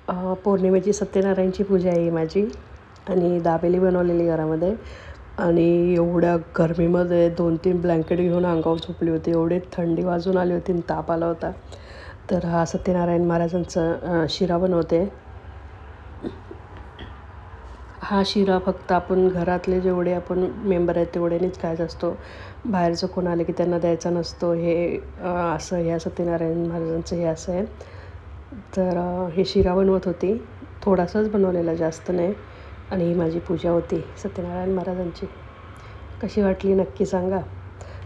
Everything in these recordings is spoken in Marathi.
पौर्णिमेची सत्यनारायणची पूजा आहे माझी आणि दाबेली बनवलेली घरामध्ये. आणि एवढ्या गरमीमध्ये 2-3 ब्लँकेट घेऊन अंगावर झोपली होती. एवढी थंडी वाजून आली होती आणि ताप आला होता. तर हा सत्यनारायण महाराजांचा शिरा बनवते. हा शिरा फक्त आपण घरातले जेवढे आपण मेंबर आहेत तेवढ्यानेच खायचा असतो. बाहेरचं कोण आले की त्यांना द्यायचा नसतो. हे असं ह्या सत्यनारायण महाराजांचं हे असं आहे. तर हे शिरा बनवत होती. थोडासाच बनवलेला, जास्त नाही. आणि ही माझी पूजा होती सत्यनारायण महाराजांची. कशी वाटली नक्की सांगा.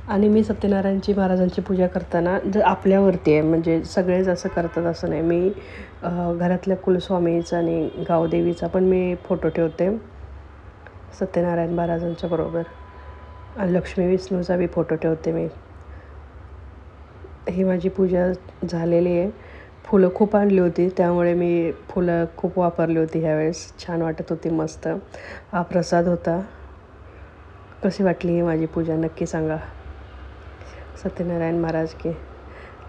आणि मी सत्यनारायणची महाराजांची पूजा करताना आपल्यावरती आहे, म्हणजे सगळेच असं करतात असं नाही. मी घरातल्या कुलस्वामीचा आणि गावदेवीचा पण मी फोटो ठेवते सत्यनारायण महाराजांच्या बरोबर. आणि लक्ष्मी विष्णूचा बी फोटो ठेवते मी. ही माझी पूजा झालेली आहे. फुलं खूप आणली होती त्यामुळे मी फुलं खूप वापरली होती ह्यावेळेस. छान वाटत होती, मस्त. हा प्रसाद होता. कशी वाटली ही माझी पूजा नक्की सांगा. सत्यनारायण महाराज की.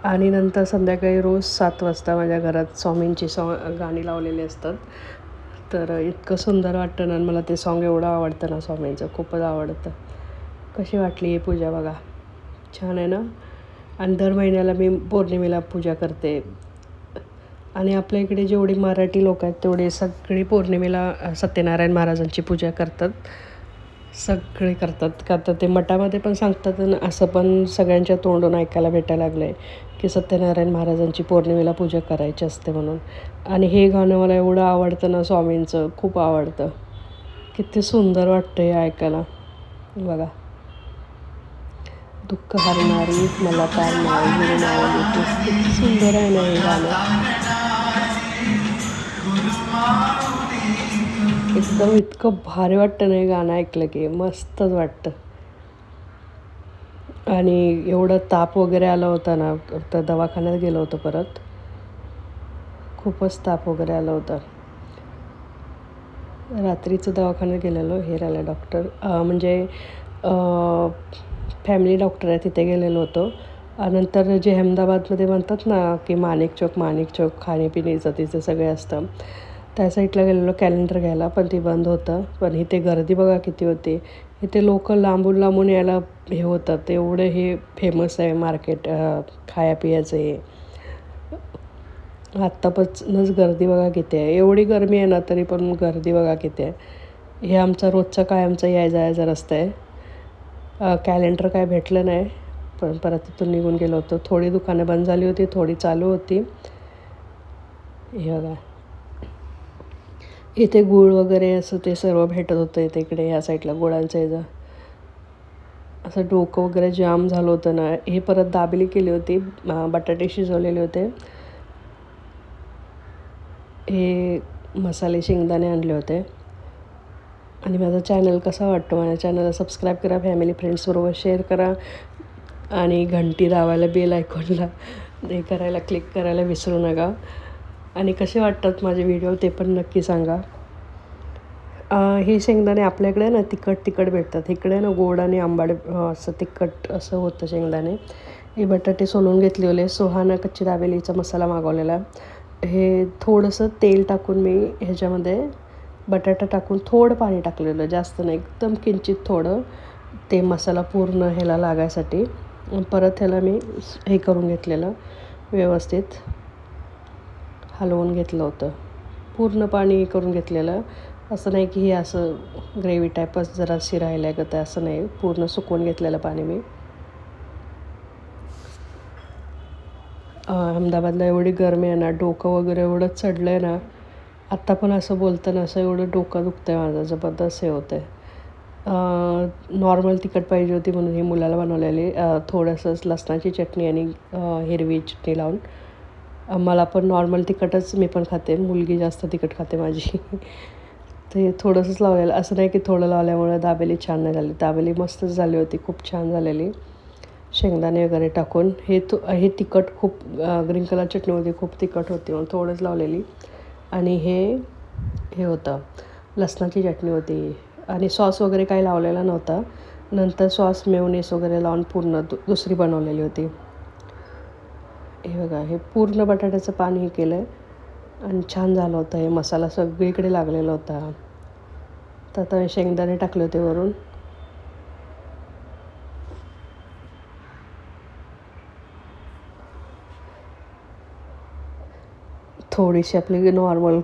आणि नंतर संध्याकाळी रोज 7 वाजता माझ्या घरात स्वामींची गाणी लावलेली असतात. तर इतकं सुंदर वाटतं ना, मला ते सॉन्ग एवढं आवडतं ना स्वामींचं, खूपच आवडतं. कशी वाटली ही पूजा बघा, छान आहे ना. आणि दर महिन्याला मी पौर्णिमेला पूजा करते. आणि आपल्या इकडे जेवढी मराठी लोक आहेत तेवढे सगळी पौर्णिमेला सत्यनारायण महाराजांची पूजा करतात. सगळे करतात का, तर ते मठामध्ये पण सांगतात आणि असं पण सगळ्यांच्या तोंडून ऐकायला भेटायला लागलं आहे की सत्यनारायण महाराजांची पौर्णिमेला पूजा करायची असते म्हणून. आणि हे गाणं मला एवढं आवडतं ना स्वामींचं, खूप आवडतं. किती सुंदर वाटतं हे ऐकायला बघा. दुःख हरणारी मला तारणारी गुरु नाव देते. किती सुंदर आहे ना हे गाणं. एकदम इतकं भारी वाटतं ना हे गाणं ऐकलं की, मस्तच वाटतं. आणि एवढा ताप वगैरे आला होता ना, तर दवाखान्यात गेलो होतो परत. खूपच ताप वगैरे आला होता. रात्रीचं दवाखान्यात गेलेलो. हे राहिलं डॉक्टर, म्हणजे फॅमिली डॉक्टर आहे, तिथे गेलेलो होतो. नंतर जे अहमदाबादमध्ये म्हणतात ना की माणिक चौक खाणेपिणेचं तिचं सगळे असतं, त्या साईडला गेलेलो कॅलेंडर घ्यायला, पण ती बंद होतं. पण इथे गर्दी बघा किती होती. इथे लोक लांबून लांबून यायला हे होतात, एवढं हे फेमस आहे मार्केट खायापियाचं हे. आत्तापासूनच गर्दी बघा किती आहे. एवढी गरमी आहे ना तरी पण गर्दी बघा किती आहे. हे आमचा रोजचा कायमचा यायचा रस्ता आहे. कॅलेंडर काय भेटलं नाही, पण परत तिथून निघून गेलो होतो. थोडी दुकानं बंद झाली होती, थोडी चालू होती. हे बघा इथे गूळ वगैरे असं ते सर्व भेटत होतं इथे. इकडे ह्या साईडला गुळांचं याचं असं डोकं वगैरे जाम झालं होतं ना. हे परत दाबेली केली होती, बटाटे शिजवलेले होते. हे मसाले शेंगदाणे आणले होते. आणि माझा चॅनल कसा वाटतो, माझ्या चॅनलला सबस्क्राईब करा, फॅमिली फ्रेंड्सबरोबर शेअर करा. आणि घंटी दाबायला, बेल आयकॉनला हे करायला, क्लिक करायला विसरू नका. आणि कसे वाटतात माझे व्हिडिओ ते पण नक्की सांगा. हे शेंगदाणे आपल्याकडे ना तिखट भेटतात. इकडे ना गोड आणि आंबाड असं तिखट असं होतं शेंगदाणे. हे बटाटे सोलून घेतलेले. सोहाना कच्ची दाबेलीचा मसाला मागवलेला. हे थोडंसं तेल टाकून मी ह्याच्यामध्ये बटाटा टाकून थोडं पाणी टाकलेलं, जास्त नाही, एकदम किंचित थोडं, ते मसाला पूर्ण ह्याला लागायसाठी. परत ह्याला मी हे करून घेतलेलं, व्यवस्थित हलवून घेतलं होतं. पूर्ण पाणी करून घेतलेलं. असं नाही की हे असं ग्रेव्ही टाईपच जराशी राहिलं का, ते असं नाही, पूर्ण सुकवून घेतलेलं पाणी मी. अहमदाबादला एवढी गरमी आहे ना, डोकं वगैरे एवढं चढलं आहे ना. आत्ता पण असं बोलताना असं एवढं डोकं दुखतं आहे माझं, जबरदस्त हे होतं आहे. नॉर्मल तिखट पाहिजे होती म्हणून ही मुलाला बनवलेली, थोडंसं लसणाची चटणी आणि हिरवी चटणी लावून. मला पण नॉर्मल तिखटच मी पण खाते, मुलगी जास्त तिखट खाते माझी. ते थोडंसंच लावलेलं, असं नाही की थोडं लावल्यामुळं दाबेली छान नाही झाली. दाबेली मस्तच झाली होती, खूप छान झालेली, शेंगदाणे वगैरे टाकून. हे तिखट खूप, ग्रीन कलर चटणी होती, खूप तिखट होती म्हणून थोडंच लावलेली. आणि हे होतं, लसणाची चटणी होती. आणि सॉस वगैरे काही लावलेला नव्हता. नंतर सॉस मेयोनीज वगैरे लावून पूर्ण दुसरी बनवलेली होती. हे बघा, हे पूर्ण बटाट्याचं पाणी हे केलं आहे. आणि छान झालं होतं. हे मसाला सगळीकडे लागलेला होता. तर आता शेंगदाणे टाकले होते वरून. थोडीशी आपली नॉर्मल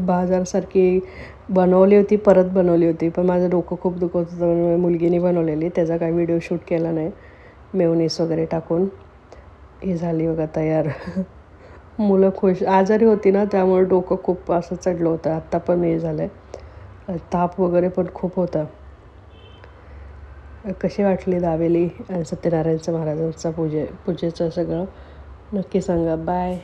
बाजारसारखी बनवली होती, परत बनवली होती. पण माझं डोकं खूप दुखत होतं म्हणून मुलगीने बनवलेली. त्याचा काही व्हिडिओ शूट केला नाही. मेयोनीज वगैरे टाकून ही झाली बघा तयार. मुलं खुश. आजारी होती ना, त्यामुळे डोकं खूप असं चढलं होतं. आत्ता पण हे झालं आहे. ताप वगैरे पण खूप होता. कशी वाटली दाबेली आणि सत्यनारायण महाराजांचा पूजेचं सगळं नक्की सांगा. बाय.